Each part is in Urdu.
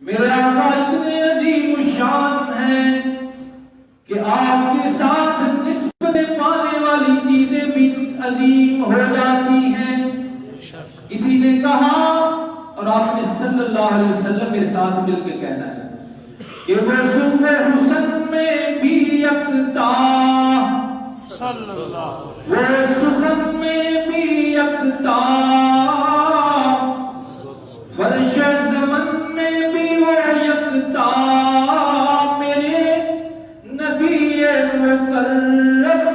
میرے آقا اتنے عظیم الشان ہیں کہ آپ کے ساتھ نسبت پانے والی چیزیں بھی عظیم ہو جاتی ہیں. کسی نے کہا اور آپ نے صلی اللہ علیہ وسلم میرے ساتھ مل کے کہنا ہے کہ وہ صبح حسن میں بھی یکتا، وہ سخن میں بھی یکتا، فرش زمن میں بھی وہ یکتا. میرے نبی مکرم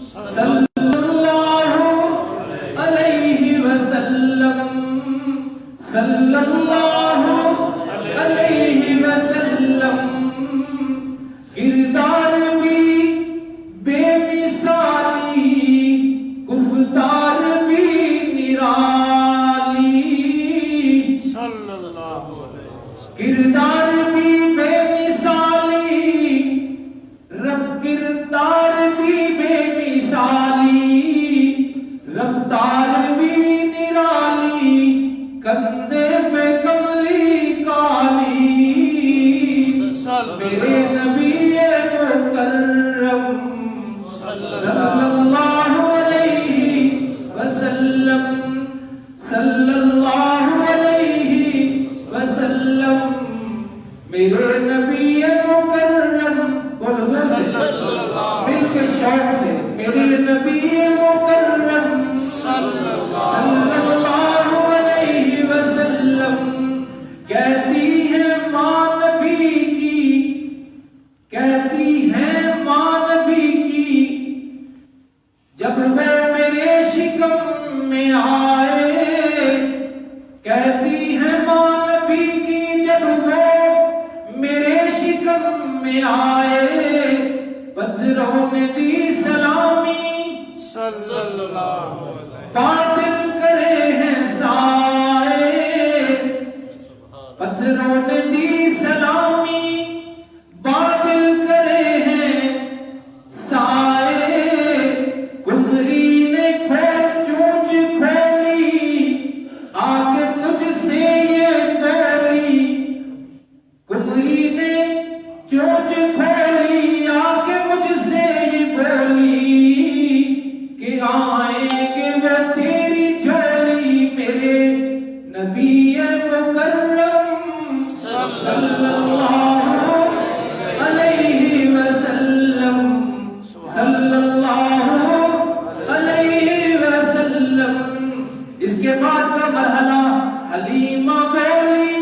صلی اللہ علیہ وسلم، صلی اللہ علیہ وسلم، کردار بھی بے مثالی، گفتار بھی نرالی، کردار بھی بے مثالی، کردار بھی بے مثالی، رفتار بھی نرالی، کندھے پہ کملی کالی. میرے نبی مکرم صلی اللہ علیہ وسلم، صلی اللہ علیہ وسلم، میرے نبی مکرم، مل کے شوق سے میرے نبی مکرم صلی اللہ علیہ وسلم. کہتی ہے ماں نبی کی، کہتی ہے ماں نبی کی، جب وہ میرے شکم میں آئے، کہتی ہے ماں نبی کی جب وہ میرے شکم میں آئے، پتھروں نے دی سلامی، صلی اللہ باطل کرے ہیں سائے، پتھروں نے دی سلامی، باطل کرے ہیں سائے، کمری نے چونچ کھولی، آگے مجھ سے یہ بولی، کمری نے چونچ کھولی، آگے مجھ سے یہ بولی، کہ آئیں گے وہ تیری جھولی. میرے نبی مکرم صلی اللہ علیہ وسلم، صلی اللہ علیہ وسلم. اس کے بعد کا مرحلہ حلیمہ بولی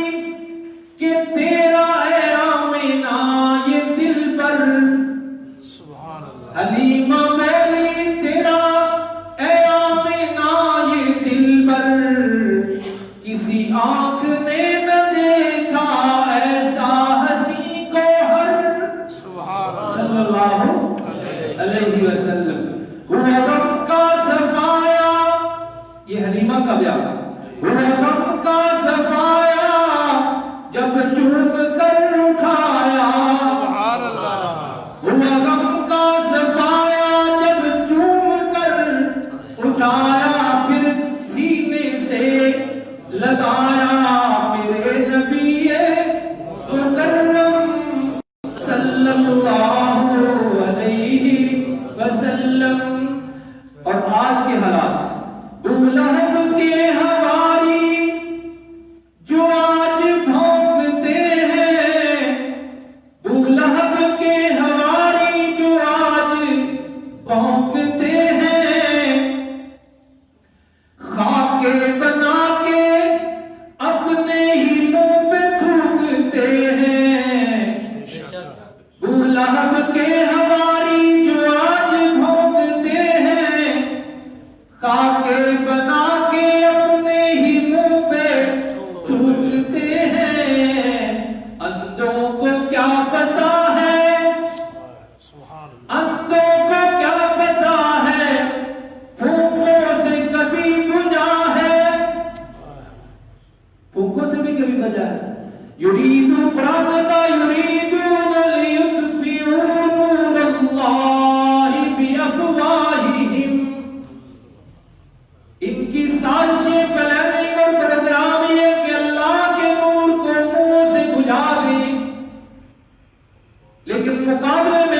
کہ تیرا اے آمینہ یہ دل پر، حلیمہ بولی تیرا اے آمینہ یہ دل پر، کسی آنکھ نے نہ دیکھا ایسا حسین گوہر، صلی اللہ علیہ وسلم. ہوا غم کا صفایا، یہ حلیمہ کا بیان، ہوا غم کا صفایا جب چوم کر اٹھایا، ہوا غم کا صفایا جب چوم کر اٹھایا، پھر سینے سے لگایا. میرے نبی مکرم صلی اللہ علیہ وسلم. اور آج کے حالات، ابو لہب کے حواری جو آج بھونکتے ہیں، ابو لہب کے حواری جو آج بھونکتے ہیں، خاک بنا کے اپنے ہی منہ پہ تھوکتے ہیں. ابو لہب کے حواری جو آج بھونکتے ہیں، خاک بنا کے مقابلے